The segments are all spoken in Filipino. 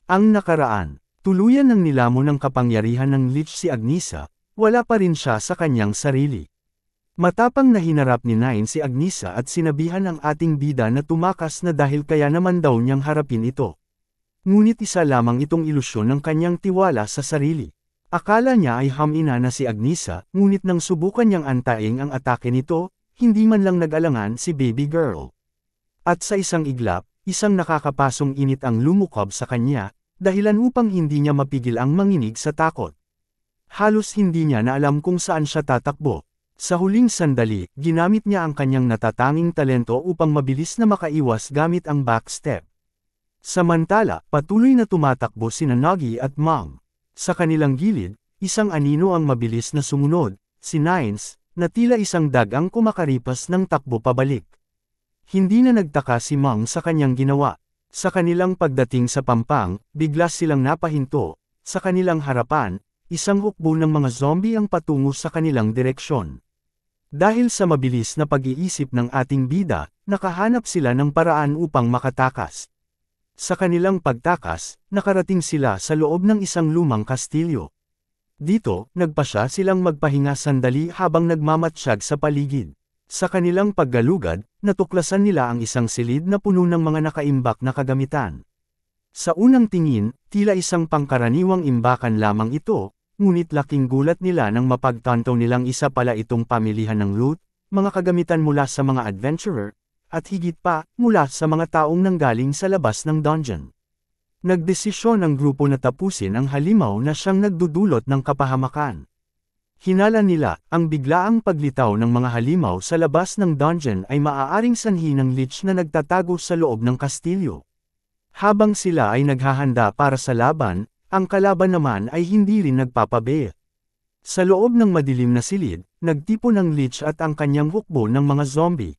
Ang nakaraan, tuluyan ng nilamon ng kapangyarihan ng Lich si Agnisa, wala pa rin siya sa kanyang sarili. Matapang na hinarap ni Nine si Agnisa at sinabihan ang ating bida na tumakas na dahil kaya naman daw niyang harapin ito. Ngunit isa lamang itong ilusyon ng kanyang tiwala sa sarili. Akala niya ay hamina na si Agnisa, ngunit nang subukan niyang antaing ang atake nito, hindi man lang nag-alangan si baby girl. At sa isang iglap, isang nakakapasong init ang lumukob sa kanya, dahilan upang hindi niya mapigil ang manginig sa takot. Halos hindi niya na alam kung saan siya tatakbo. Sa huling sandali, ginamit niya ang kanyang natatanging talento upang mabilis na makaiwas gamit ang backstep. Samantala, patuloy na tumatakbo sina Nagi at Mang. Sa kanilang gilid, isang anino ang mabilis na sumunod, si Nines, na tila isang dagang kumakaripas ng takbo pabalik. Hindi na nagtaka si Mang sa kanyang ginawa. Sa kanilang pagdating sa pampang, bigla silang napahinto. Sa kanilang harapan, isang hukbo ng mga zombie ang patungo sa kanilang direksyon. Dahil sa mabilis na pag-iisip ng ating bida, nakahanap sila ng paraan upang makatakas. Sa kanilang pagtakas, nakarating sila sa loob ng isang lumang kastilyo. Dito, nagpasya silang magpahinga sandali habang nagmamatsyag sa paligid. Sa kanilang paggalugad, natuklasan nila ang isang silid na puno ng mga nakaimbak na kagamitan. Sa unang tingin, tila isang pangkaraniwang imbakan lamang ito, ngunit laking gulat nila nang mapagtanto nilang isa pala itong pamilihan ng loot, mga kagamitan mula sa mga adventurer, at higit pa, mula sa mga taong nanggaling sa labas ng dungeon. Nagdesisyon ang grupo na tapusin ang halimaw na siyang nagdudulot ng kapahamakan. Hinala nila, ang biglaang paglitaw ng mga halimaw sa labas ng dungeon ay maaaring sanhi ng Lich na nagtatago sa loob ng kastilyo. Habang sila ay naghahanda para sa laban, ang kalaban naman ay hindi rin nagpapabe. Sa loob ng madilim na silid, nagtipon ng Lich at ang kanyang hukbo ng mga zombie.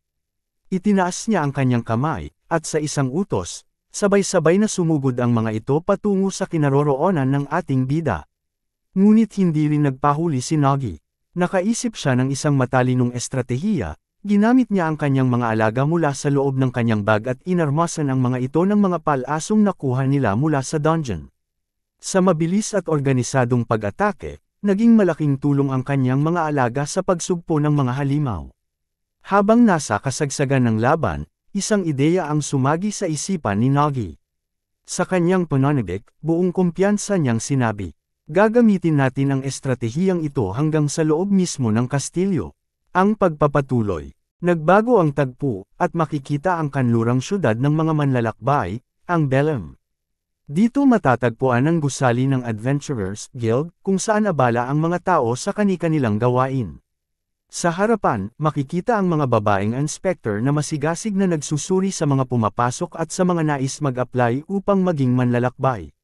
Itinaas niya ang kanyang kamay, at sa isang utos, sabay-sabay na sumugod ang mga ito patungo sa kinaroroonan ng ating bida. Ngunit hindi rin nagpahuli si Nagi. Nakaisip siya ng isang matalinong estratehiya, ginamit niya ang kanyang mga alaga mula sa loob ng kanyang bag at inarmasan ang mga ito ng mga palasong nakuha nila mula sa dungeon. Sa mabilis at organisadong pag-atake, naging malaking tulong ang kanyang mga alaga sa pagsugpo ng mga halimaw. Habang nasa kasagsagan ng laban, isang ideya ang sumagi sa isipan ni Nagi. Sa kanyang pananabik, buong kumpiyansa niyang sinabi, "Gagamitin natin ang estratehiyang ito hanggang sa loob mismo ng kastilyo." Ang pagpapatuloy. Nagbago ang tagpo, at makikita ang kanlurang syudad ng mga manlalakbay, ang Belem. Dito matatagpuan ang gusali ng Adventurers Guild, kung saan abala ang mga tao sa kani-kanilang gawain. Sa harapan, makikita ang mga babaeng inspector na masigasig na nagsusuri sa mga pumapasok at sa mga nais mag-apply upang maging manlalakbay.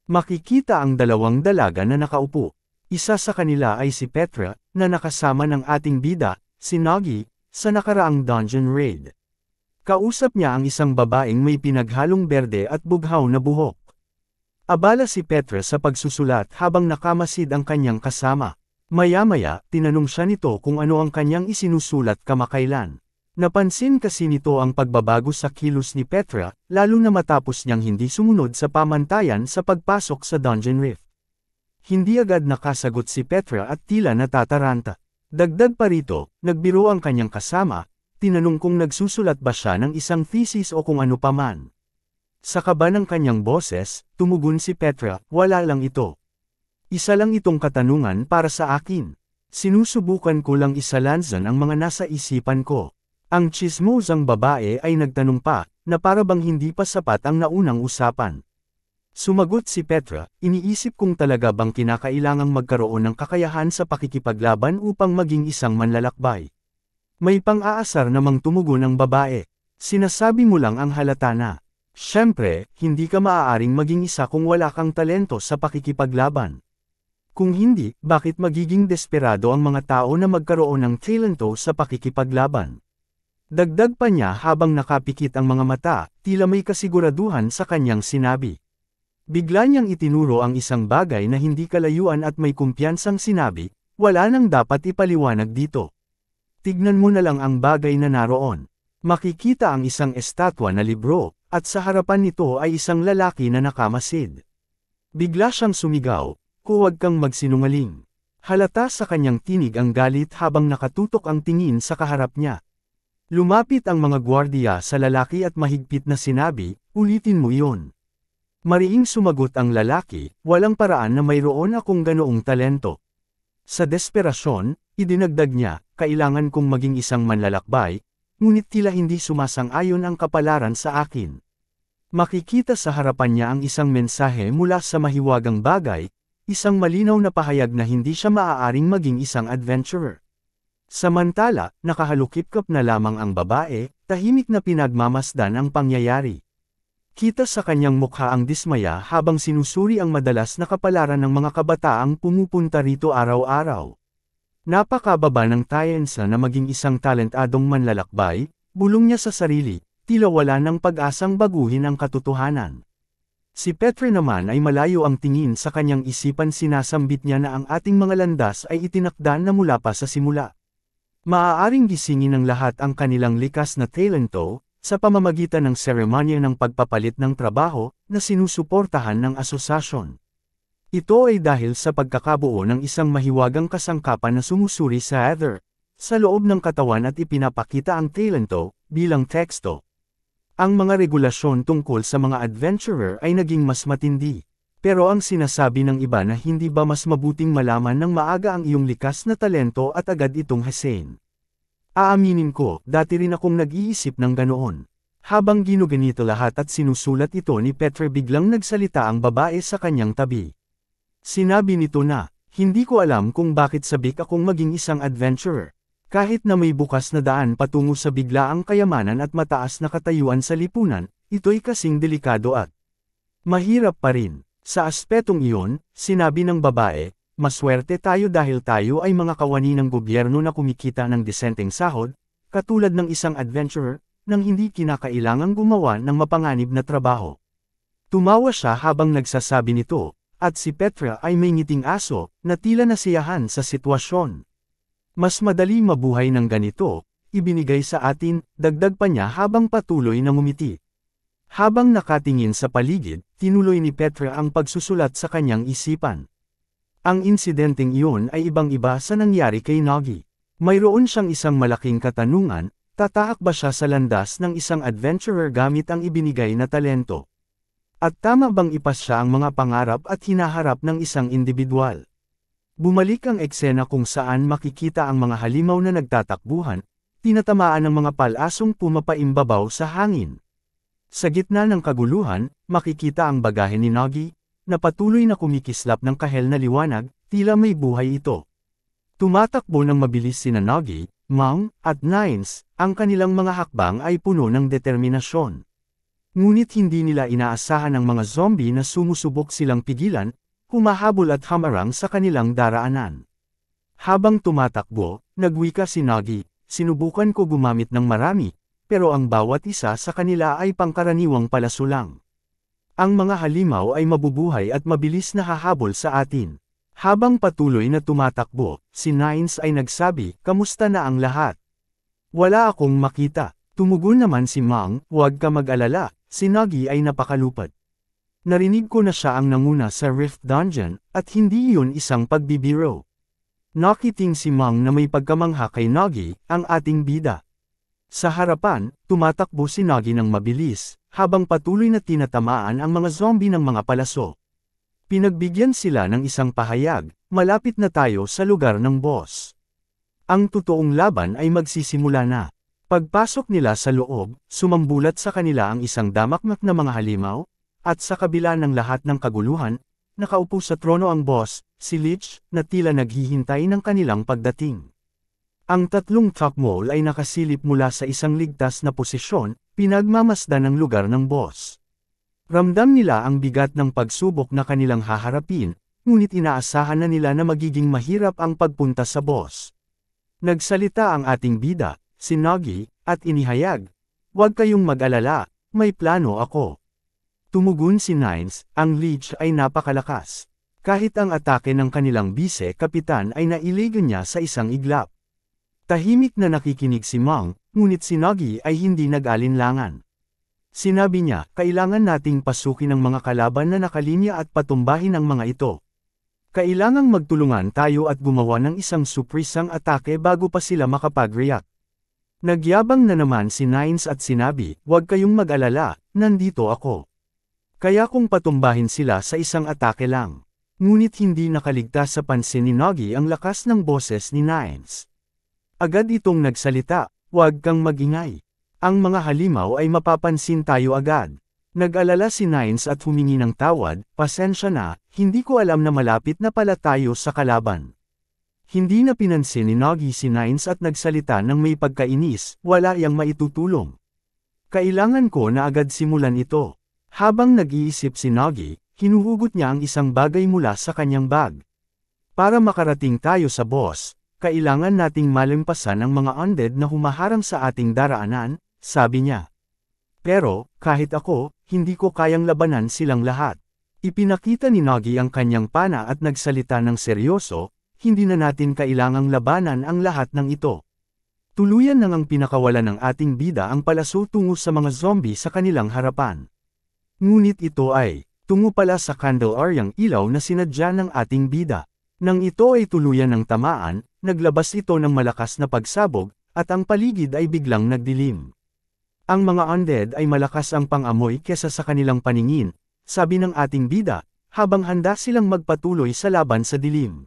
Makikita ang dalawang dalaga na nakaupo. Isa sa kanila ay si Petra, na nakasama ng ating bida, si Nagi, sa nakaraang dungeon raid. Kausap niya ang isang babaeng may pinaghalong berde at bughaw na buhok. Abala si Petra sa pagsusulat habang nakamasid ang kanyang kasama. Maya-maya, tinanong siya nito kung ano ang kanyang isinusulat kamakailan. Napansin kasi nito ang pagbabago sa kilos ni Petra, lalo na matapos niyang hindi sumunod sa pamantayan sa pagpasok sa dungeon rift. Hindi agad nakasagot si Petra at tila natataranta. Dagdag pa rito, nagbiro ang kanyang kasama, tinanong kung nagsusulat ba siya ng isang thesis o kung ano paman. Sa kaba ng kanyang boses, tumugon si Petra, "Wala lang ito. Isa lang itong katanungan para sa akin. Sinusubukan ko lang isalansan ang mga nasa isipan ko." Ang tsismosang babae ay nagtanong pa, na para bang hindi pa sapat ang naunang usapan. Sumagot si Petra, "Iniisip kong talaga bang kinakailangang magkaroon ng kakayahan sa pakikipaglaban upang maging isang manlalakbay?" May pang-aasar namang tumugon ang babae. "Sinasabi mo lang ang halata na. Siyempre, hindi ka maaaring maging isa kung wala kang talento sa pakikipaglaban. Kung hindi, bakit magiging desperado ang mga tao na magkaroon ng talento sa pakikipaglaban?" Dagdag pa niya habang nakapikit ang mga mata, tila may kasiguraduhan sa kanyang sinabi. Bigla niyang itinuro ang isang bagay na hindi kalayuan at may kumpiyansang sinabi, "Wala nang dapat ipaliwanag dito. Tignan mo na lang ang bagay na naroon. Makikita ang isang estatwa na libro, at sa harapan nito ay isang lalaki na nakamasid. Bigla siyang sumigaw, "Huwag kang magsinungaling." Halata sa kanyang tinig ang galit habang nakatutok ang tingin sa kaharap niya. Lumapit ang mga gwardiya sa lalaki at mahigpit na sinabi, "Ulitin mo iyon." Mariing sumagot ang lalaki, "Walang paraan na mayroon akong ganoong talento." Sa desperasyon, idinagdag niya, "Kailangan kong maging isang manlalakbay, ngunit tila hindi sumasang-ayon ang kapalaran sa akin." Makikita sa harapan niya ang isang mensahe mula sa mahiwagang bagay, isang malinaw na pahayag na hindi siya maaaring maging isang adventurer. Samantala, nakahalukip-kap na lamang ang babae, tahimik na pinagmamasdan ang pangyayari. Kita sa kanyang mukha ang dismaya habang sinusuri ang madalas na kapalaran ng mga kabataang pumupunta rito araw-araw. Napakababa ng tayensa na maging isang talentadong manlalakbay, bulong niya sa sarili, tila wala ng pag-asang baguhin ang katotohanan. Si Petre naman ay malayo ang tingin sa kanyang isipan, sinasambit niya na ang ating mga landas ay itinakda na mula pa sa simula. Maaaring gisingin ng lahat ang kanilang likas na talento, sa pamamagitan ng seremonya ng pagpapalit ng trabaho, na sinusuportahan ng asosasyon. Ito ay dahil sa pagkakabuo ng isang mahiwagang kasangkapan na sumusuri sa ether, sa loob ng katawan at ipinapakita ang talento, bilang teksto. Ang mga regulasyon tungkol sa mga adventurer ay naging mas matindi. Pero ang sinasabi ng iba na hindi ba mas mabuting malaman ng maaga ang iyong likas na talento at agad itong hasain. Aaminin ko, dati rin akong nag-iisip ng ganoon. Habang ginuganito lahat at sinusulat ito ni Petre, biglang nagsalita ang babae sa kanyang tabi. Sinabi nito na, "Hindi ko alam kung bakit sabik akong maging isang adventurer. Kahit na may bukas na daan patungo sa biglaang kayamanan at mataas na katayuan sa lipunan, ito'y kasing delikado at mahirap pa rin." Sa aspetong iyon, sinabi ng babae, "Maswerte tayo dahil tayo ay mga kawani ng gobyerno na kumikita ng disenteng sahod, katulad ng isang adventurer, nang hindi kinakailangang gumawa ng mapanganib na trabaho." Tumawa siya habang nagsasabi nito, at si Petra ay may ngiting aso, na tila nasiyahan sa sitwasyon. "Mas madali mabuhay ng ganito, ibinigay sa atin," dagdag pa niya habang patuloy na ngumiti. Habang nakatingin sa paligid, tinuloy ni Petra ang pagsusulat sa kanyang isipan. Ang insidenteng iyon ay ibang-iba sa nangyari kay Nagi. Mayroon siyang isang malaking katanungan, tataak ba siya sa landas ng isang adventurer gamit ang ibinigay na talento? At tama bang ipasya ang mga pangarap at hinaharap ng isang individual? Bumalik ang eksena kung saan makikita ang mga halimaw na nagtatakbuhan, tinatamaan ng mga palasong pumapaimbabaw sa hangin. Sa gitna ng kaguluhan, makikita ang bagahe ni Nagi, na patuloy na kumikislap ng kahel na liwanag, tila may buhay ito. Tumatakbo ng mabilis sina Nagi, Mang, at Nines, ang kanilang mga hakbang ay puno ng determinasyon. Ngunit hindi nila inaasahan ang mga zombie na sumusubok silang pigilan, humahabol at hamarang sa kanilang daraanan. Habang tumatakbo, nagwika si Nagi, "Sinubukan ko gumamit ng marami, pero ang bawat isa sa kanila ay pangkaraniwang palaso lang. Ang mga halimaw ay mabubuhay at mabilis na hahabol sa atin." Habang patuloy na tumatakbo, si Nines ay nagsabi, "Kamusta na ang lahat?" "Wala akong makita." Tumugon naman si Mang, "Huwag ka mag-alala, si Nagi ay napakalupad. Narinig ko na siya ang nanguna sa Rift Dungeon, at hindi iyon isang pagbibiro." Nakiting si Mang na may pagkamangha kay Nagi, ang ating bida. Sa harapan, tumatakbo si Nagi ng mabilis, habang patuloy na tinatamaan ang mga zombie ng mga palaso. Pinagbigyan sila ng isang pahayag, "Malapit na tayo sa lugar ng boss. Ang totoong laban ay magsisimula na." Pagpasok nila sa loob, sumambulat sa kanila ang isang damakmak na mga halimaw, at sa kabila ng lahat ng kaguluhan, nakaupo sa trono ang boss, si Lich, na tila naghihintay ng kanilang pagdating. Ang tatlong Takmol ay nakasilip mula sa isang ligtas na posisyon, pinagmamasdan ng lugar ng boss. Ramdam nila ang bigat ng pagsubok na kanilang haharapin, ngunit inaasahan na nila na magiging mahirap ang pagpunta sa boss. Nagsalita ang ating bida, si Nagi, at inihayag, "Huwag kayong mag-alala, may plano ako." Tumugon si Nines, "Ang Lich ay napakalakas. Kahit ang atake ng kanilang bise-kapitan ay nailigan niya sa isang iglap." Tahimik na nakikinig si Mang, ngunit si Nagi ay hindi nag-alinlangan. Sinabi niya, kailangan nating pasukin ang mga kalaban na nakalinya at patumbahin ang mga ito. Kailangang magtulungan tayo at gumawa ng isang surprisang atake bago pa sila makapag-react. Nagyabang na naman si Nines at sinabi, huwag kayong mag-alala, nandito ako. Kaya kung patumbahin sila sa isang atake lang. Ngunit hindi nakaligtas sa pansin ni Nagi ang lakas ng boses ni Nines. Agad itong nagsalita, huwag kang magingay. Ang mga halimaw ay mapapansin tayo agad. Nag-alala si Nines at humingi ng tawad, pasensya na, hindi ko alam na malapit na pala tayo sa kalaban. Hindi na pinansin ni Nagi si Nines at nagsalita ng may pagkainis, wala yang maitutulong. Kailangan ko na agad simulan ito. Habang nag-iisip si Nagi, hinuhugot niya ang isang bagay mula sa kanyang bag. Para makarating tayo sa boss, kailangan nating malampasan ang mga undead na humaharang sa ating daraanan, sabi niya. Pero, kahit ako, hindi ko kayang labanan silang lahat. Ipinakita ni Nagi ang kanyang pana at nagsalita ng seryoso, hindi na natin kailangang labanan ang lahat ng ito. Tuluyan nang ang pinakawalan ng ating bida ang palaso tungo sa mga zombie sa kanilang harapan. Ngunit ito ay, tungo pala sa Candelaryang ilaw na sinadya ng ating bida. Nang ito ay tuluyan ng tamaan, naglabas ito ng malakas na pagsabog, at ang paligid ay biglang nagdilim. Ang mga undead ay malakas ang pang-amoy kesa sa kanilang paningin, sabi ng ating bida, habang handa silang magpatuloy sa laban sa dilim.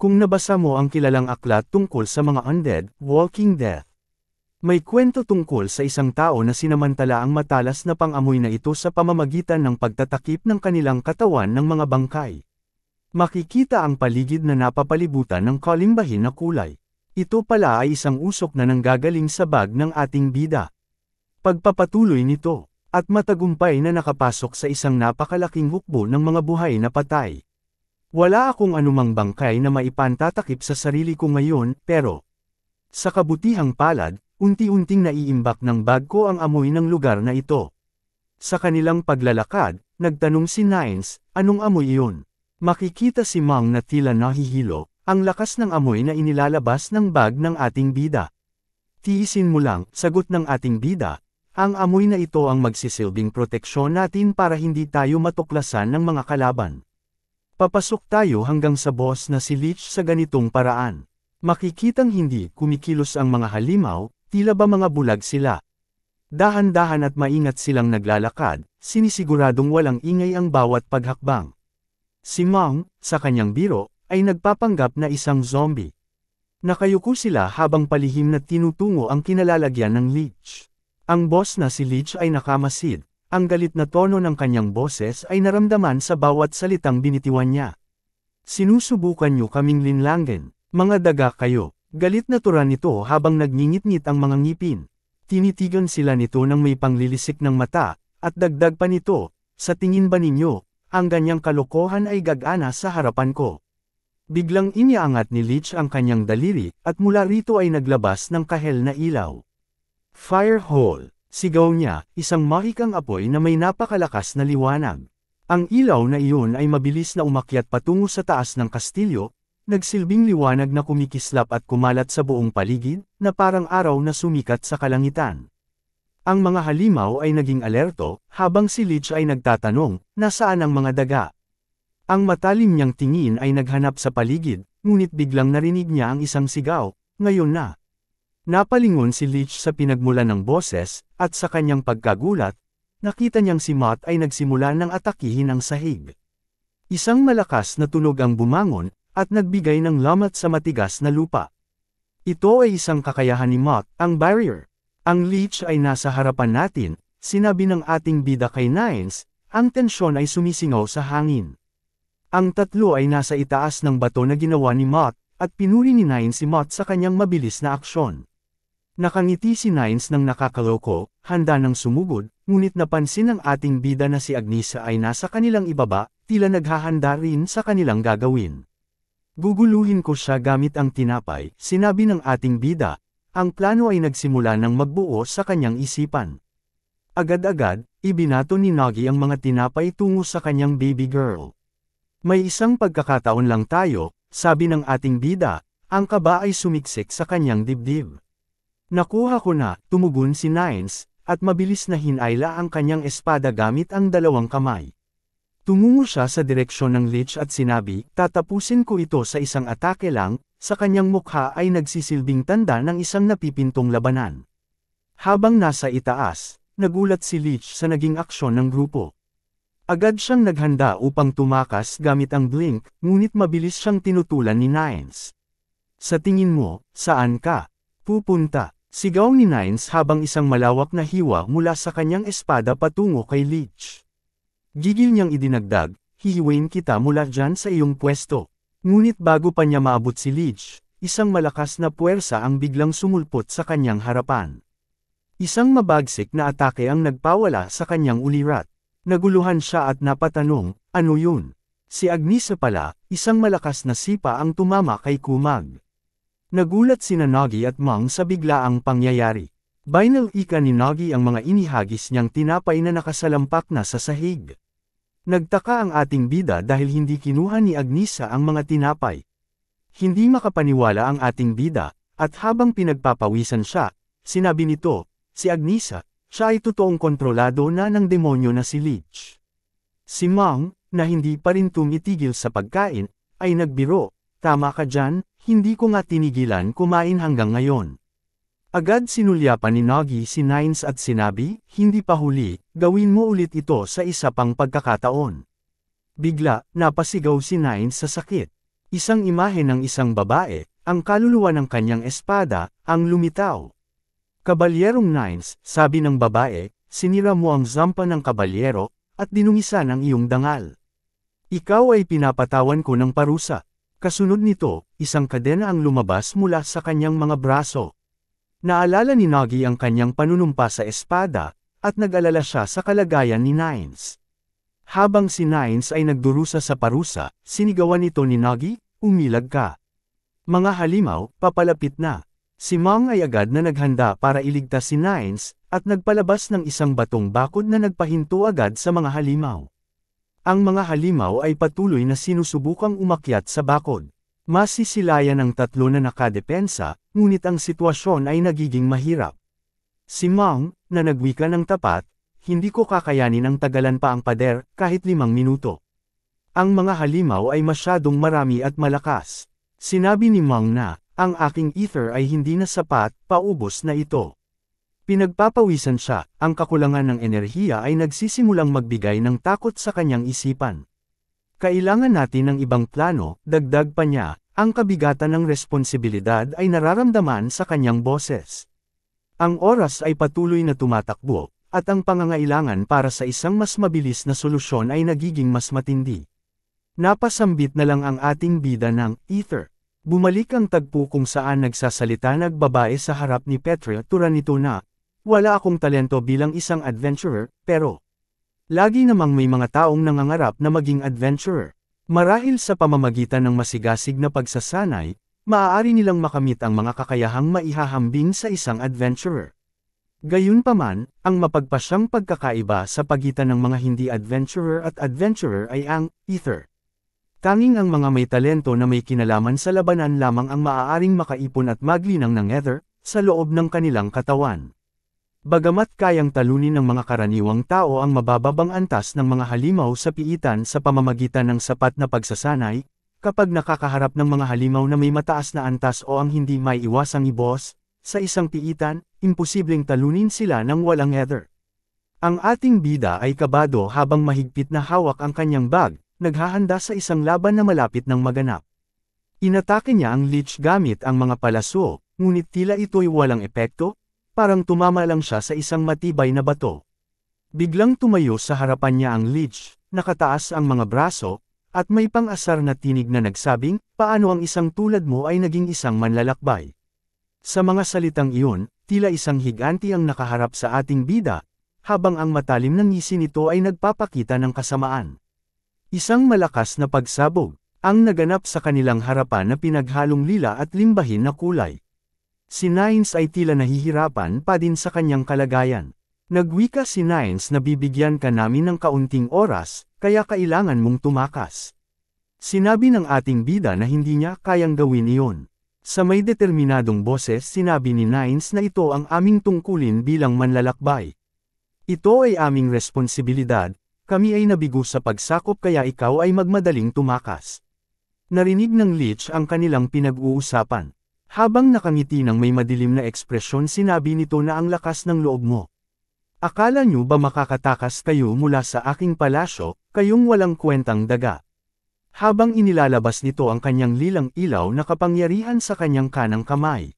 Kung nabasa mo ang kilalang aklat tungkol sa mga undead, Walking Death. May kwento tungkol sa isang tao na sinamantala ang matalas na pang-amoy na ito sa pamamagitan ng pagtatakip ng kanilang katawan ng mga bangkay. Makikita ang paligid na napapalibutan ng kalimbahin na kulay. Ito pala ay isang usok na nanggagaling sa bag ng ating bida. Pagpapatuloy nito, at matagumpay na nakapasok sa isang napakalaking hukbo ng mga buhay na patay. Wala akong anumang bangkay na maipantatakip sa sarili ko ngayon, pero sa kabutihang palad, unti-unting naiimbak ng bag ko ang amoy ng lugar na ito. Sa kanilang paglalakad, nagtanong si Nines, anong amoy iyon? Makikita si Mang na tila nahihilo, ang lakas ng amoy na inilalabas ng bag ng ating bida. Tiisin mo lang, sagot ng ating bida, ang amoy na ito ang magsisilbing proteksyon natin para hindi tayo matuklasan ng mga kalaban. Papasok tayo hanggang sa boss na si Lich sa ganitong paraan. Makikitang hindi kumikilos ang mga halimaw, tila ba mga bulag sila. Dahan-dahan at maingat silang naglalakad, sinisiguradong walang ingay ang bawat paghakbang. Si Mang, sa kanyang biro, ay nagpapanggap na isang zombie. Nakayuko sila habang palihim na tinutungo ang kinalalagyan ng Lich. Ang boss na si Lich ay nakamasid. Ang galit na tono ng kanyang boses ay naramdaman sa bawat salitang binitiwan niya. Sinusubukan niyo kaming linlangin, mga daga kayo. Galit na tura nito habang nagngingit-ngit ang mga ngipin. Tinitigan sila nito ng may panglilisik ng mata, at dagdag pa nito, sa tingin ba ninyo, ang ganyang kalokohan ay gagana sa harapan ko. Biglang iniangat ni Lich ang kanyang daliri, at mula rito ay naglabas ng kahel na ilaw. Firehole. Sigaw niya, isang mahikang apoy na may napakalakas na liwanag. Ang ilaw na iyon ay mabilis na umakyat patungo sa taas ng kastilyo, nagsilbing liwanag na kumikislap at kumalat sa buong paligid, na parang araw na sumikat sa kalangitan. Ang mga halimaw ay naging alerto, habang si Lich ay nagtatanong, nasaan ang mga daga? Ang matalim niyang tingin ay naghanap sa paligid, ngunit biglang narinig niya ang isang sigaw, ngayon na. Napalingon si Lich sa pinagmulan ng boses, at sa kanyang pagkagulat, nakita niyang si Mott ay nagsimula ng atakihin ang sahig. Isang malakas na tunog ang bumangon, at nagbigay ng lamat sa matigas na lupa. Ito ay isang kakayahan ni Mott, ang barrier. Ang Lich ay nasa harapan natin, sinabi ng ating bida kay Nines, ang tensyon ay sumisingaw sa hangin. Ang tatlo ay nasa itaas ng bato na ginawa ni Mott, at pinuri ni Nines si Mott sa kanyang mabilis na aksyon. Nakangiti si Nines ng nakakaloko, handa ng sumugod, ngunit napansin ng ating bida na si Agnisa ay nasa kanilang ibaba, tila naghahanda rin sa kanilang gagawin. Guguluhin ko siya gamit ang tinapay, sinabi ng ating bida. Ang plano ay nagsimula ng magbuo sa kanyang isipan. Agad-agad, ibinato ni Nagi ang mga tinapay tungo sa kanyang baby girl. May isang pagkakataon lang tayo, sabi ng ating bida, ang kaba ay sumiksik sa kanyang dibdib. Nakuha ko na, tumugon si Nines, at mabilis na hinayla ang kanyang espada gamit ang dalawang kamay. Tumungo siya sa direksyon ng lich at sinabi, tatapusin ko ito sa isang atake lang, sa kanyang mukha ay nagsisilbing tanda ng isang napipintong labanan. Habang nasa itaas, nagulat si Lich sa naging aksyon ng grupo. Agad siyang naghanda upang tumakas gamit ang blink, ngunit mabilis siyang tinutulan ni Nines. Sa tingin mo, saan ka pupunta? Sigaw ni Nines habang isang malawak na hiwa mula sa kanyang espada patungo kay Lich. Gigil niyang idinagdag, hihiwain kita mula dyan sa iyong pwesto. Ngunit bago pa niya maabot si Lich, isang malakas na puwersa ang biglang sumulpot sa kanyang harapan. Isang mabagsik na atake ang nagpawala sa kanyang ulirat. Naguluhan siya at napatanong, ano yun? Si Agnisa pala, isang malakas na sipa ang tumama kay Kumag. Nagulat sina Nagi at Mang sa biglaang pangyayari. Binal-ika ni Nagi ang mga inihagis niyang tinapay na nakasalampak na sa sahig. Nagtaka ang ating bida dahil hindi kinuha ni Agnisa ang mga tinapay. Hindi makapaniwala ang ating bida, at habang pinagpapawisan siya, sinabi nito, si Agnisa, siya ay totoong kontrolado na ng demonyo na si Lich. Si Mang, na hindi pa rin tumitigil sa pagkain, ay nagbiro, tama ka dyan, hindi ko nga tinigilan kumain hanggang ngayon. Agad sinulyapan ni Nagi si Nines at sinabi, hindi pa huli, gawin mo ulit ito sa isa pang pagkakataon. Bigla, napasigaw si Nines sa sakit. Isang imahe ng isang babae, ang kaluluwa ng kanyang espada, ang lumitaw. Kabalyerong Nines, sabi ng babae, sinira mo ang zampa ng kabalyero, at dinungisan ang iyong dangal. Ikaw ay pinapatawan ko ng parusa. Kasunod nito, isang kadena ang lumabas mula sa kanyang mga braso. Naalala ni Nagi ang kanyang panunumpa sa espada, at nag-alala siya sa kalagayan ni Nines. Habang si Nines ay nagdurusa sa parusa, sinigawan nito ni Nagi, umilag ka. Mga halimaw, papalapit na. Si Mang ay agad na naghanda para iligtas si Nines, at nagpalabas ng isang batong bakod na nagpahinto agad sa mga halimaw. Ang mga halimaw ay patuloy na sinusubukang umakyat sa bakod. Masisilayan ang tatlo na nakadepensa, ngunit ang sitwasyon ay nagiging mahirap. Si Mang, na nagwika ng tapat, hindi ko kakayanin ang tagalan pa ang pader, kahit 5 minuto. Ang mga halimaw ay masyadong marami at malakas. Sinabi ni Mang na, ang aking ether ay hindi na sapat, paubos na ito. Pinagpapawisan siya, ang kakulangan ng enerhiya ay nagsisimulang magbigay ng takot sa kanyang isipan. Kailangan natin ng ibang plano, dagdag pa niya, ang kabigatan ng responsibilidad ay nararamdaman sa kanyang boses. Ang oras ay patuloy na tumatakbo, at ang pangangailangan para sa isang mas mabilis na solusyon ay nagiging mas matindi. Napasambit na lang ang ating bida ng ether. Bumalik ang tagpo kung saan nagsasalita nagbabae sa harap ni Petra tulad nito na, wala akong talento bilang isang adventurer, pero lagi namang may mga taong nangangarap na maging adventurer. Marahil sa pamamagitan ng masigasig na pagsasanay, maaari nilang makamit ang mga kakayahang maihahambing sa isang adventurer. Gayunpaman, ang mapagpasyang pagkakaiba sa pagitan ng mga hindi adventurer at adventurer ay ang ether. Tanging ang mga may talento na may kinalaman sa labanan lamang ang maaaring makaipon at maglinang ng ether sa loob ng kanilang katawan. Bagamat kayang talunin ng mga karaniwang tao ang mabababang antas ng mga halimaw sa piitan sa pamamagitan ng sapat na pagsasanay, kapag nakakaharap ng mga halimaw na may mataas na antas o ang hindi may iwasang ibos, sa isang piitan, imposibleng talunin sila ng walang ether. Ang ating bida ay kabado habang mahigpit na hawak ang kanyang bag, naghahanda sa isang laban na malapit ng maganap. Inatake niya ang Lich gamit ang mga palaso, ngunit tila ito'y walang epekto, parang tumama lang siya sa isang matibay na bato. Biglang tumayo sa harapan niya ang Lich, nakataas ang mga braso, at may pang-asar na tinig na nagsabing, paano ang isang tulad mo ay naging isang manlalakbay. Sa mga salitang iyon, tila isang higanti ang nakaharap sa ating bida, habang ang matalim na ngisi nito ay nagpapakita ng kasamaan. Isang malakas na pagsabog, ang naganap sa kanilang harapan na pinaghalong lila at limbahin na kulay. Si Nines ay tila nahihirapan pa din sa kanyang kalagayan. Nagwika si Nines na bibigyan ka namin ng kaunting oras, kaya kailangan mong tumakas. Sinabi ng ating bida na hindi niya kayang gawin iyon. Sa may determinadong boses sinabi ni Nines na ito ang aming tungkulin bilang manlalakbay. Ito ay aming responsibilidad, kami ay nabigo sa pagsakop kaya ikaw ay magmadaling tumakas. Narinig ng Lich ang kanilang pinag-uusapan. Habang nakangiti ng may madilim na ekspresyon sinabi nito na ang lakas ng loob mo. Akala nyo ba makakatakas kayo mula sa aking palasyo, kayong walang kwentang daga? Habang inilalabas nito ang kanyang lilang ilaw na kapangyarihan sa kanyang kanang kamay.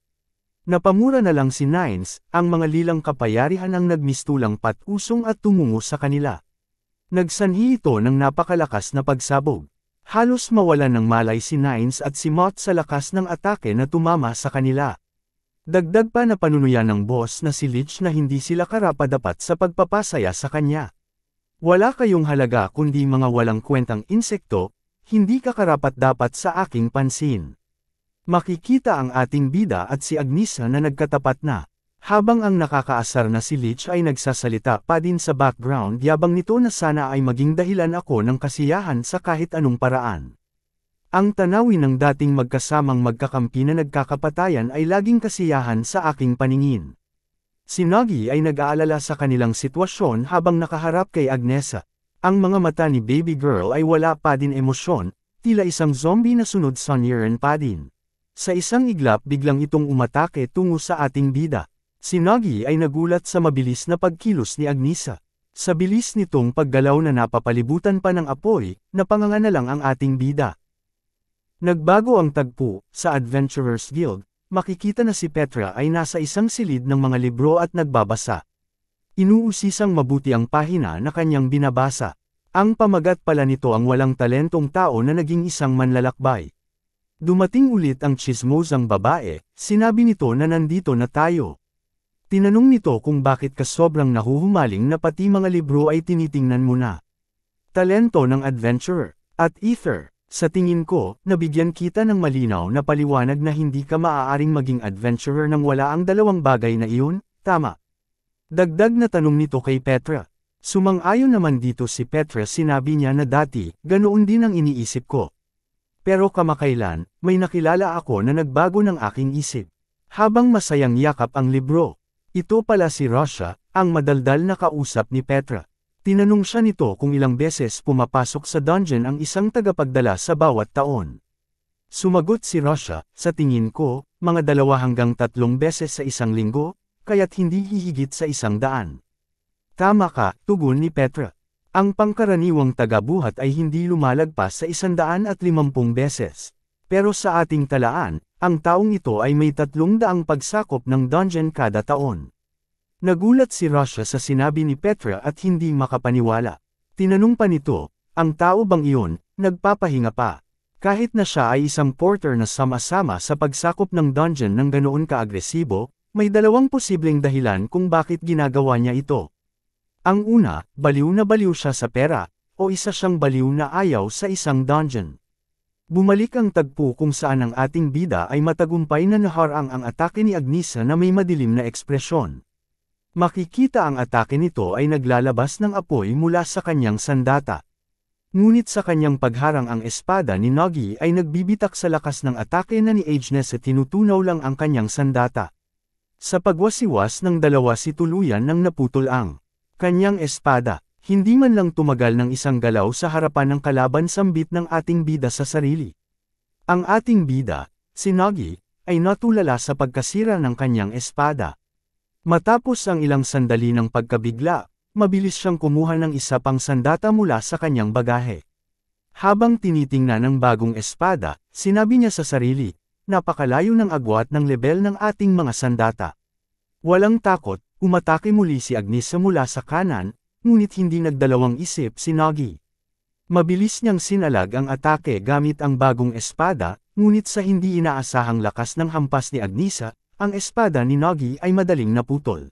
Napamura na lang si Nines, ang mga lilang kapayarihan ang nagmistulang patusong at tumungo sa kanila. Nagsanhi ito ng napakalakas na pagsabog. Halos mawalan ng malay si Nines at si Mott sa lakas ng atake na tumama sa kanila. Dagdag pa na panunuyan ng boss na si Lich na hindi sila karapat-dapat sa pagpapasaya sa kanya. Wala kayong halaga kundi mga walang kwentang insekto, hindi ka karapat-dapat sa aking pansin. Makikita ang ating bida at si Agnisa na nagkatapat na. Habang ang nakakaasar na si Lich ay nagsasalita pa din sa background yabang nito na sana ay maging dahilan ako ng kasiyahan sa kahit anong paraan. Ang tanawin ng dating magkasamang magkakampi na nagkakapatayan ay laging kasiyahan sa aking paningin. Si Nagi ay nag-aalala sa kanilang sitwasyon habang nakaharap kay Agnesa. Ang mga mata ni baby girl ay wala pa din emosyon, tila isang zombie na sunod sa Niren pa din. Sa isang iglap biglang itong umatake tungo sa ating bida. Si Nagi ay nagulat sa mabilis na pagkilos ni Agnisa. Sa bilis nitong paggalaw na napapalibutan pa ng apoy, napanganga na lang ang ating bida. Nagbago ang tagpo, sa Adventurers Guild, makikita na si Petra ay nasa isang silid ng mga libro at nagbabasa. Inuusisang mabuti ang pahina na kanyang binabasa. Ang pamagat pala nito ang walang talentong tao na naging isang manlalakbay. Dumating ulit ang tsismosang babae, sinabi nito na nandito na tayo. Tinanong nito kung bakit ka sobrang nahuhumaling na pati mga libro ay tinitingnan mo na. Talento ng adventurer, at ether, sa tingin ko, nabigyan kita ng malinaw na paliwanag na hindi ka maaaring maging adventurer nang wala ang dalawang bagay na iyon, tama. Dagdag na tanong nito kay Petra. Sumang-ayon naman dito si Petra sinabi niya na dati, ganoon din ang iniisip ko. Pero kamakailan, may nakilala ako na nagbago ng aking isip. Habang masayang yakap ang libro. Ito pala si Russia, ang madaldal na kausap ni Petra. Tinanong siya nito kung ilang beses pumapasok sa dungeon ang isang tagapagdala sa bawat taon. Sumagot si Russia, sa tingin ko, mga 2 hanggang 3 beses sa isang linggo, kaya't hindi hihigit sa 100. Tama ka, tugon ni Petra. Ang pangkaraniwang tagabuhat ay hindi lumalagpas sa 150 beses. Pero sa ating talaan, ang taong ito ay may 300 pagsakop ng dungeon kada taon. Nagulat si Russia sa sinabi ni Petra at hindi makapaniwala. Tinanong pa nito, ang tao bang iyon, nagpapahinga pa? Kahit na siya ay isang porter na sama-sama sa pagsakop ng dungeon ng ganoon ka-agresibo, may 2 posibleng dahilan kung bakit ginagawa niya ito. Ang una, baliw na baliw siya sa pera, o isa siyang baliw na ayaw sa isang dungeon. Bumalik ang tagpo kung saan ang ating bida ay matagumpay na naharang ang atake ni Agnisa na may madilim na ekspresyon. Makikita ang atake nito ay naglalabas ng apoy mula sa kanyang sandata. Ngunit sa kanyang pagharang ang espada ni Nagi ay nagbibitak sa lakas ng atake na ni Agnesa tinutunaw lang ang kanyang sandata. Sa pagwasiwas ng dalawa si tuluyan nang naputol ang kanyang espada. Hindi man lang tumagal ng isang galaw sa harapan ng kalaban sambit ng ating bida sa sarili. Ang ating bida, si Nagi, ay natulala sa pagkasira ng kanyang espada. Matapos ang ilang sandali ng pagkabigla, mabilis siyang kumuha ng isa pang sandata mula sa kanyang bagahe. Habang tinitingnan ang bagong espada, sinabi niya sa sarili, napakalayo ng agwat ng lebel ng ating mga sandata. Walang takot, umatake muli si Agnesa mula sa kanan, ngunit hindi nagdalawang isip si Nagi. Mabilis niyang sinalag ang atake gamit ang bagong espada, ngunit sa hindi inaasahang lakas ng hampas ni Agnesa, ang espada ni Nagi ay madaling naputol.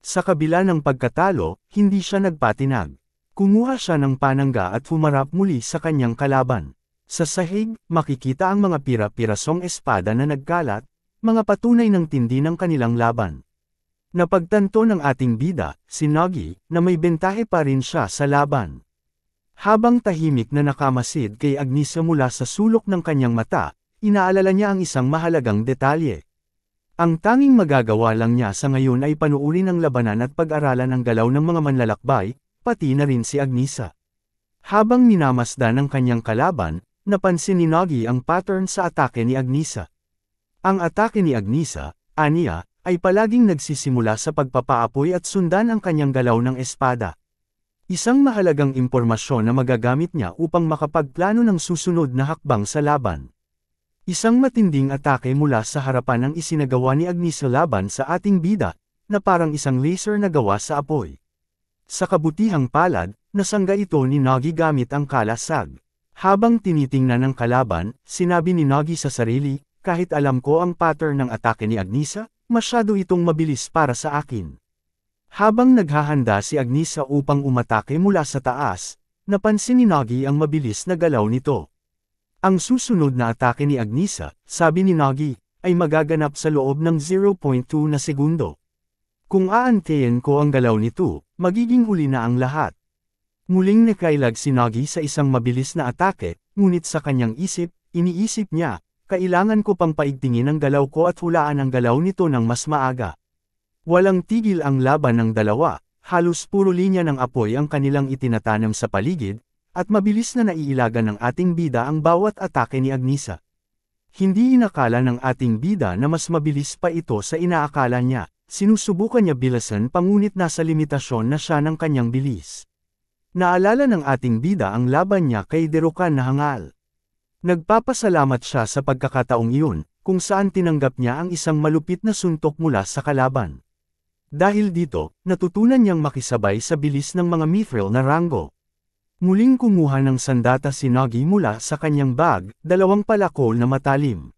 Sa kabila ng pagkatalo, hindi siya nagpatinag. Kumuha siya ng panangga at humarap muli sa kanyang kalaban. Sa sahig, makikita ang mga pira-pirasong espada na nagkalat, mga patunay ng tindi ng kanilang laban. Napagtanto ng ating bida, si Nagi, na may bentahe pa rin siya sa laban. Habang tahimik na nakamasid kay Agnesa mula sa sulok ng kanyang mata, inaalala niya ang isang mahalagang detalye. Ang tanging magagawa lang niya sa ngayon ay panuurin ang labanan at pag-aralan ang galaw ng mga manlalakbay, pati na rin si Agnisa. Habang minamasdan ang kanyang kalaban, napansin ni Nagi ang pattern sa atake ni Agnisa. Ang atake ni Agnisa, aniya, ay palaging nagsisimula sa pagpapaapoy at sundan ang kanyang galaw ng espada. Isang mahalagang impormasyon na magagamit niya upang makapagplano ng susunod na hakbang sa laban. Isang matinding atake mula sa harapan ang isinagawa ni Agnisa laban sa ating bida, na parang isang laser na gawa sa apoy. Sa kabutihang palad, nasangga ito ni Nagi gamit ang kalasag. Habang tinitingnan ng kalaban, sinabi ni Nagi sa sarili, kahit alam ko ang pattern ng atake ni Agnisa, masyado itong mabilis para sa akin. Habang naghahanda si Agnisa upang umatake mula sa taas, napansin ni Nagi ang mabilis na galaw nito. Ang susunod na atake ni Agnisa, sabi ni Nagi, ay magaganap sa loob ng 0.2 na segundo. Kung aantayin ko ang galaw nito, magiging huli na ang lahat. Muling nakailag si Nagi sa isang mabilis na atake, ngunit sa kanyang iniisip niya, kailangan ko pang paigtingin ang galaw ko at hulaan ang galaw nito ng mas maaga. Walang tigil ang laban ng dalawa, halos puro linya ng apoy ang kanilang itinatanam sa paligid, at mabilis na naiilagan ng ating bida ang bawat atake ni Agnisa. Hindi inakala ng ating bida na mas mabilis pa ito sa inaakala niya, sinusubukan niya bilasan pangunit nasa limitasyon na siya ng kanyang bilis. Naalala ng ating bida ang laban niya kay Derokan na hangal. Nagpapasalamat siya sa pagkakataong iyon, kung saan tinanggap niya ang isang malupit na suntok mula sa kalaban. Dahil dito, natutunan niyang makisabay sa bilis ng mga mithril na rango. Muling kumuha ng sandata si Nagi mula sa kanyang bag, dalawang palakol na matalim.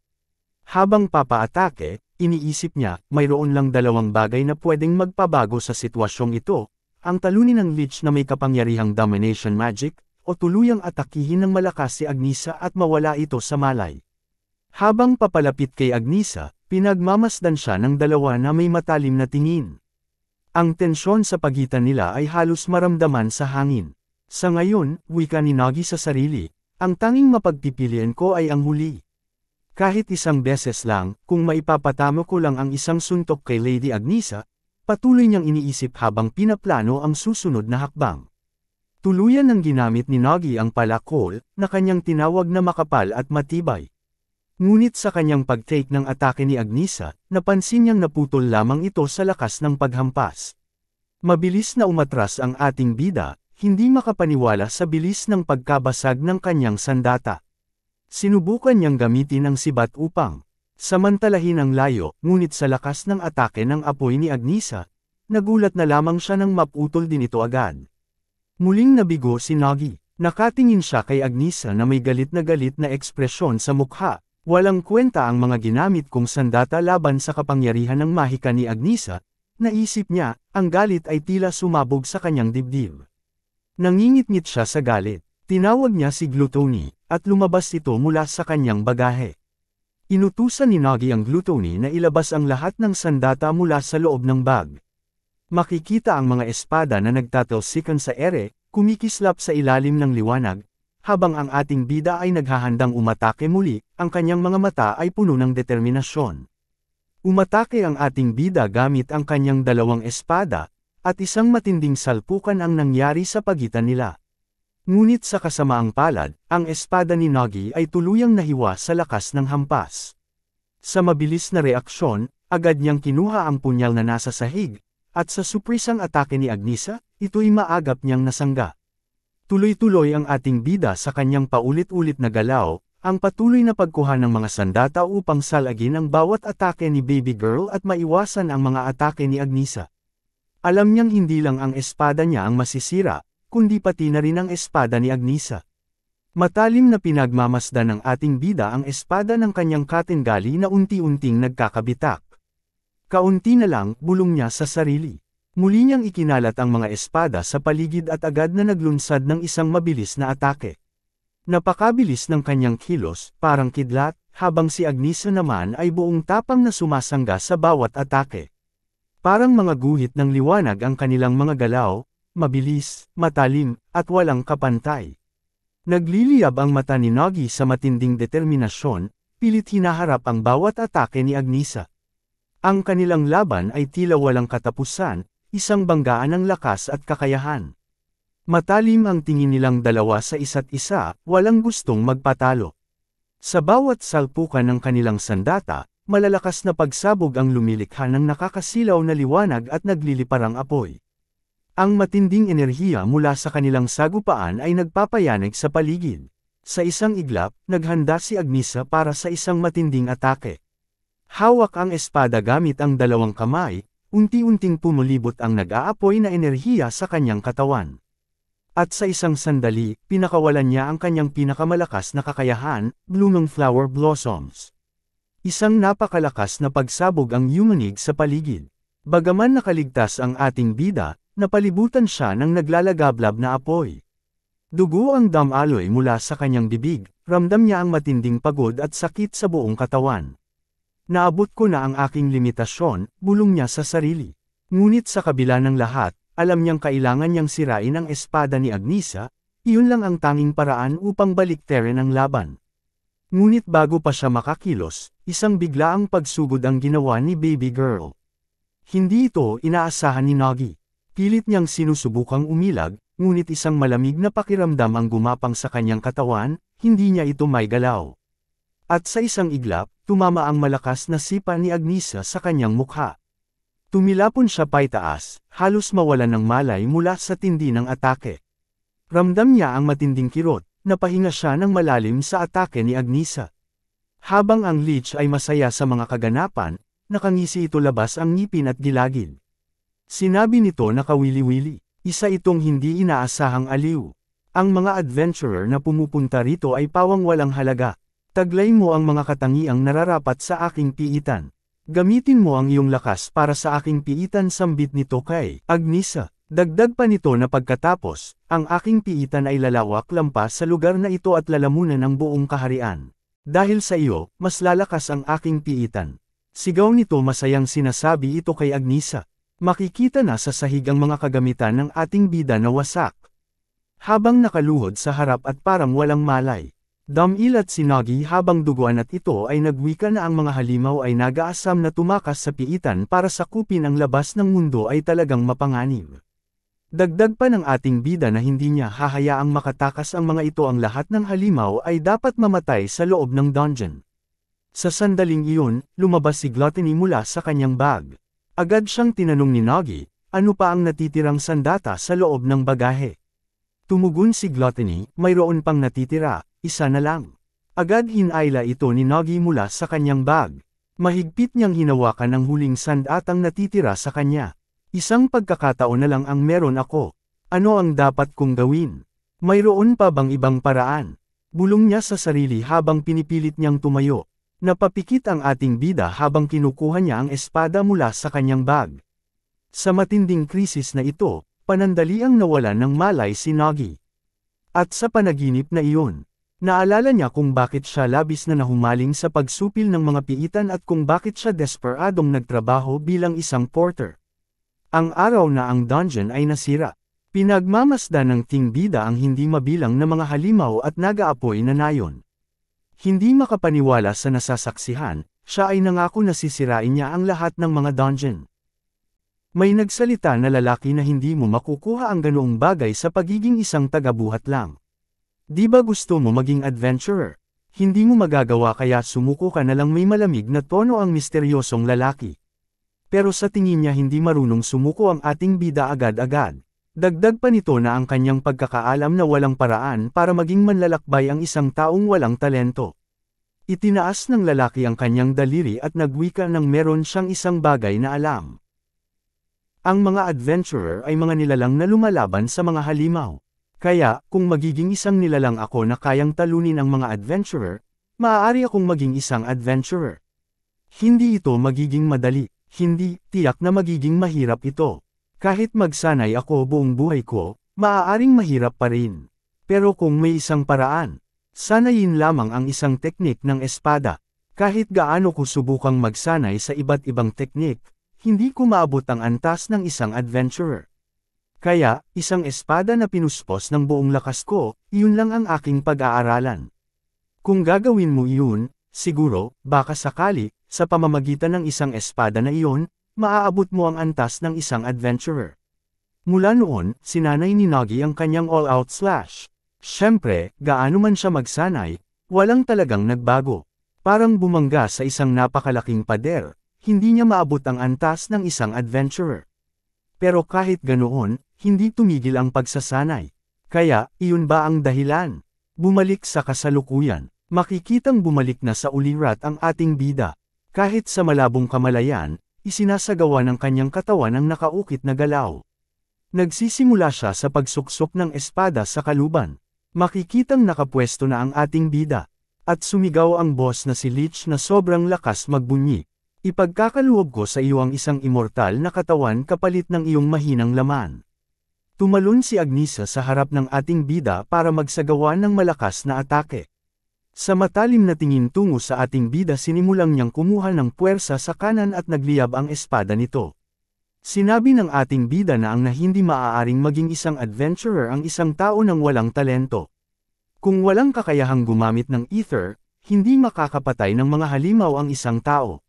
Habang papaatake, iniisip niya, mayroon lang dalawang bagay na pwedeng magpabago sa sitwasyong ito, ang talunin ng Lich na may kapangyarihang domination magic, o tuluyang atakihin ng malakas si Agnisa at mawala ito sa malay. Habang papalapit kay Agnisa, pinagmamasdan siya ng dalawa na may matalim na tingin. Ang tensyon sa pagitan nila ay halos maramdaman sa hangin. Sa ngayon, wika ni Nagi sa sarili, ang tanging mapagpipilian ko ay ang huli. Kahit isang beses lang, kung maipapatamo ko lang ang isang suntok kay Lady Agnisa, patuloy niyang iniisip habang pinaplano ang susunod na hakbang. Tuluyan ng ginamit ni Nagi ang palakol, na kanyang tinawag na makapal at matibay. Ngunit sa kanyang pag-take ng atake ni Agnisa, napansin niyang naputol lamang ito sa lakas ng paghampas. Mabilis na umatras ang ating bida, hindi makapaniwala sa bilis ng pagkabasag ng kanyang sandata. Sinubukan niyang gamitin ang sibat upang samantalahin ang layo, ngunit sa lakas ng atake ng apoy ni Agnisa, nagulat na lamang siya nang maputol din ito agad. Muling nabigo si Nagi. Nakatingin siya kay Agnisa na may galit na ekspresyon sa mukha. Walang kwenta ang mga ginamit kong sandata laban sa kapangyarihan ng mahika ni Agnisa. Naisip niya, ang galit ay tila sumabog sa kanyang dibdib. Nangingit-ngit siya sa galit. Tinawag niya si Gluttony, at lumabas ito mula sa kanyang bagahe. Inutusan ni Nagi ang Gluttony na ilabas ang lahat ng sandata mula sa loob ng bag. Makikita ang mga espada na nagtatalsikan sa ere, kumikislap sa ilalim ng liwanag, habang ang ating bida ay naghahandang umatake muli, ang kanyang mga mata ay puno ng determinasyon. Umatake ang ating bida gamit ang kanyang dalawang espada, at isang matinding salpukan ang nangyari sa pagitan nila. Ngunit sa kasamaang palad, ang espada ni Nagi ay tuluyang nahiwa sa lakas ng hampas. Sa mabilis na reaksyon, agad niyang kinuha ang punyal na nasa sahig, at sa suprisang atake ni Agnisa, ito'y maagap niyang nasangga. Tuloy-tuloy ang ating bida sa kanyang paulit-ulit na galaw, ang patuloy na pagkuha ng mga sandata upang salagin ang bawat atake ni Baby Girl at maiwasan ang mga atake ni Agnisa. Alam niyang hindi lang ang espada niya ang masisira, kundi pati na rin ang espada ni Agnisa. Matalim na pinagmamasdan ng ating bida ang espada ng kanyang katengali na unti-unting nagkakabitak. Kaunti na lang, bulong niya sa sarili. Muli niyang ikinalat ang mga espada sa paligid at agad na naglunsad ng isang mabilis na atake. Napakabilis ng kanyang kilos, parang kidlat, habang si Agnisa naman ay buong tapang na sumasangga sa bawat atake. Parang mga guhit ng liwanag ang kanilang mga galaw, mabilis, matalim, at walang kapantay. Nagliliyab ang mata ni Nagi sa matinding determinasyon, pilit hinaharap ang bawat atake ni Agnisa. Ang kanilang laban ay tila walang katapusan, isang banggaan ng lakas at kakayahan. Matalim ang tingin nilang dalawa sa isa't isa, walang gustong magpatalo. Sa bawat salpukan ng kanilang sandata, malalakas na pagsabog ang lumilikha ng nakakasilaw na liwanag at nagliliparang apoy. Ang matinding enerhiya mula sa kanilang sagupaan ay nagpapayanig sa paligid. Sa isang iglap, naghanda si Agnisa para sa isang matinding atake. Hawak ang espada gamit ang dalawang kamay, unti-unting pumulibot ang nag-aapoy na enerhiya sa kanyang katawan. At sa isang sandali, pinakawalan niya ang kanyang pinakamalakas na kakayahan, Blooming Flower Blossoms. Isang napakalakas na pagsabog ang yumanig sa paligid. Bagaman nakaligtas ang ating bida, napalibutan siya ng naglalagablab na apoy. Dugo ang damaloy mula sa kanyang bibig, ramdam niya ang matinding pagod at sakit sa buong katawan. Naabot ko na ang aking limitasyon, bulong niya sa sarili. Ngunit sa kabila ng lahat, alam niyang kailangan niyang sirain ang espada ni Agnisa, iyon lang ang tanging paraan upang baliktarin ang laban. Ngunit bago pa siya makakilos, isang biglaang pagsugod ang ginawa ni baby girl. Hindi ito inaasahan ni Nagi. Pilit niyang sinusubukang umilag, ngunit isang malamig na pakiramdam ang gumapang sa kanyang katawan, hindi niya ito may galaw. At sa isang iglap, tumama ang malakas na sipa ni Agnisa sa kanyang mukha. Tumilapon siya paitaas, halos mawalan ng malay mula sa tindi ng atake. Ramdam niya ang matinding kirot, napahinga siya ng malalim sa atake ni Agnisa. Habang ang leech ay masaya sa mga kaganapan, nakangisi ito labas ang ngipin at gilagid. Sinabi nito na kawili-wili, isa itong hindi inaasahang aliw. Ang mga adventurer na pumupunta rito ay pawang walang halaga. Taglay mo ang mga katangiang nararapat sa aking piitan. Gamitin mo ang iyong lakas para sa aking piitan, sambit nito kay Agnisa. Dagdag pa nito na pagkatapos, ang aking piitan ay lalawak lampas sa lugar na ito at lalamunan ang buong kaharian. Dahil sa iyo, mas lalakas ang aking piitan. Sigaw nito, masayang sinasabi ito kay Agnisa. Makikita na sa sahig ang mga kagamitan ng ating bida na wasak. Habang nakaluhod sa harap at parang walang malay, Damil at si Nagi habang duguan at ito ay nagwika na ang mga halimaw ay nagaasam na tumakas sa piitan para sakupin ang labas ng mundo ay talagang mapanganib. Dagdag pa ng ating bida na hindi niya hahayaang makatakas ang mga ito, ang lahat ng halimaw ay dapat mamatay sa loob ng dungeon. Sa sandaling iyon, lumabas si Gluttony mula sa kanyang bag. Agad siyang tinanong ni Nagi, ano pa ang natitirang sandata sa loob ng bagahe? Tumugon si Gluttony, mayroon pang natitira, isa na lang. Agad hinayla ito ni Nagi mula sa kanyang bag. Mahigpit niyang hinawakan ang huling sandatang natitira sa kanya. Isang pagkakataon na lang ang meron ako. Ano ang dapat kong gawin? Mayroon pa bang ibang paraan? Bulong niya sa sarili habang pinipilit niyang tumayo. Napapikit ang ating bida habang kinukuha niya ang espada mula sa kanyang bag. Sa matinding krisis na ito, panandaliang nawalan ng malay si Nagi. At sa panaginip na iyon, naalala niya kung bakit siya labis na nahumaling sa pagsupil ng mga piitan at kung bakit siya desperadong nagtrabaho bilang isang porter. Ang araw na ang dungeon ay nasira. Pinagmamasdan ng ting bida ang hindi mabilang na mga halimaw at nag-aapoy na nayon. Hindi makapaniwala sa nasasaksihan, siya ay nangako na sisirain niya ang lahat ng mga dungeon. May nagsalita na lalaki na hindi mo makukuha ang ganoong bagay sa pagiging isang tagabuhat lang. Di ba gusto mo maging adventurer? Hindi mo magagawa kaya sumuko ka na lang, may malamig na tono ang misteryosong lalaki. Pero sa tingin niya hindi marunong sumuko ang ating bida agad-agad. Dagdag pa nito na ang kanyang pagkakaalam na walang paraan para maging manlalakbay ang isang taong walang talento. Itinaas ng lalaki ang kanyang daliri at nagwika ng meron siyang isang bagay na alam. Ang mga adventurer ay mga nilalang na lumalaban sa mga halimaw. Kaya, kung magiging isang nilalang ako na kayang talunin ang mga adventurer, maaari akong maging isang adventurer. Hindi ito magiging madali, hindi tiyak na magiging mahirap ito. Kahit magsanay ako buong buhay ko, maaaring mahirap pa rin. Pero kung may isang paraan, sanayin lamang ang isang teknik ng espada. Kahit gaano ko subukang magsanay sa iba't ibang teknik, hindi ko maabot ang antas ng isang adventurer. Kaya, isang espada na pinuspos ng buong lakas ko, iyon lang ang aking pag-aaralan. Kung gagawin mo iyon, siguro, baka sakali, sa pamamagitan ng isang espada na iyon, maaabot mo ang antas ng isang adventurer. Mula noon, sinanay ni Nagi ang kanyang all-out slash. Siyempre, gaano man siya magsanay, walang talagang nagbago. Parang bumangga sa isang napakalaking pader, hindi niya maabot ang antas ng isang adventurer. Pero kahit ganoon, hindi tumigil ang pagsasanay. Kaya, iyon ba ang dahilan? Bumalik sa kasalukuyan. Makikitang bumalik na sa ulirat ang ating bida. Kahit sa malabong kamalayan, isinasagawa ng kanyang katawan ang nakaukit na galaw. Nagsisimula siya sa pagsuksok ng espada sa kaluban. Makikitang nakapwesto na ang ating bida. At sumigaw ang boss na si Lich na sobrang lakas magbunyi. Ipagkakaluwag ko sa iyo ang isang immortal na katawan kapalit ng iyong mahinang laman. Tumalon si Agnisa sa harap ng ating bida para magsagawa ng malakas na atake. Sa matalim na tingin tungo sa ating bida sinimulang niyang kumuha ng puwersa sa kanan at nagliyab ang espada nito. Sinabi ng ating bida na ang hindi maaaring maging isang adventurer ang isang tao ng walang talento. Kung walang kakayahang gumamit ng ether, hindi makakapatay ng mga halimaw ang isang tao.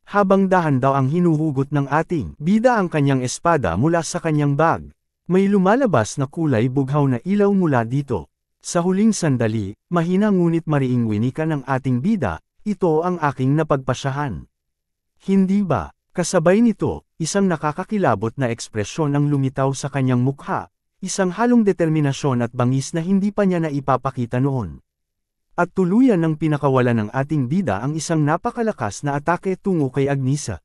Habang dahan daw ang hinuhugot ng ating bida ang kanyang espada mula sa kanyang bag, may lumalabas na kulay bughaw na ilaw mula dito. Sa huling sandali, mahina ngunit mariing winika ng ating bida, ito ang aking napagpasyahan. Hindi ba? Kasabay nito, isang nakakakilabot na ekspresyon ang lumitaw sa kanyang mukha, isang halong determinasyon at bangis na hindi pa niya naipapakita noon. At tuluyan ng pinakawala ng ating bida ang isang napakalakas na atake tungo kay Agnisa.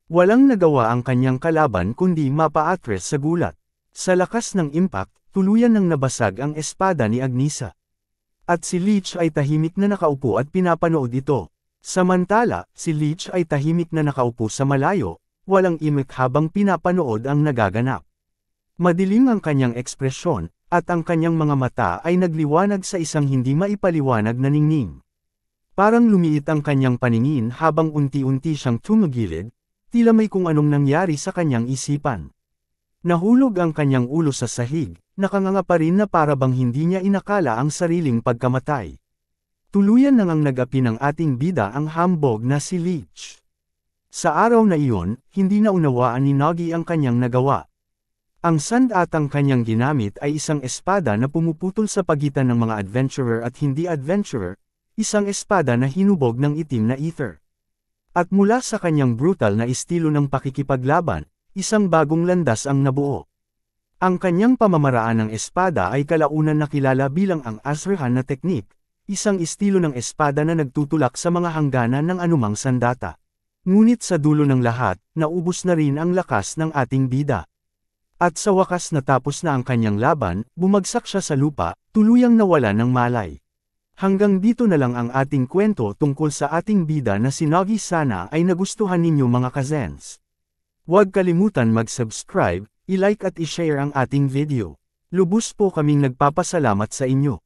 Walang nagawa ang kanyang kalaban kundi mapa-atras sa gulat. Sa lakas ng impact, tuluyan nang nabasag ang espada ni Agnisa. At si Lich ay tahimik na nakaupo at pinapanood ito. Samantala, si Lich ay tahimik na nakaupo sa malayo, walang imik habang pinapanood ang nagaganap. Madilim ang kanyang ekspresyon, at ang kanyang mga mata ay nagliwanag sa isang hindi maipaliwanag na ningning. Parang lumiit ang kanyang paningin habang unti-unti siyang tumagilid, tila may kung anong nangyari sa kanyang isipan. Nahulog ang kanyang ulo sa sahig, nakanganga pa rin na para bang hindi niya inakala ang sariling pagkamatay. Tuluyan nang ang nag-api ng ating bida ang hambog na si Lich. Sa araw na iyon, hindi na unawaan ni Nagi ang kanyang nagawa. Ang sand at ang kanyang ginamit ay isang espada na pumuputol sa pagitan ng mga adventurer at hindi adventurer, isang espada na hinubog ng itim na ether. At mula sa kanyang brutal na estilo ng pakikipaglaban, isang bagong landas ang nabuo. Ang kanyang pamamaraan ng espada ay kalaunan nakilala bilang ang Azrahan na teknik, isang estilo ng espada na nagtutulak sa mga hangganan ng anumang sandata. Ngunit sa dulo ng lahat, naubos na rin ang lakas ng ating bida. At sa wakas natapos na ang kanyang laban, bumagsak siya sa lupa, tuluyang nawala ng malay. Hanggang dito na lang ang ating kwento tungkol sa ating bida na si Nagi. Sana ay nagustuhan ninyo mga kazens. Huwag kalimutan mag-subscribe, i-like at i-share ang ating video. Lubos po kaming nagpapasalamat sa inyo.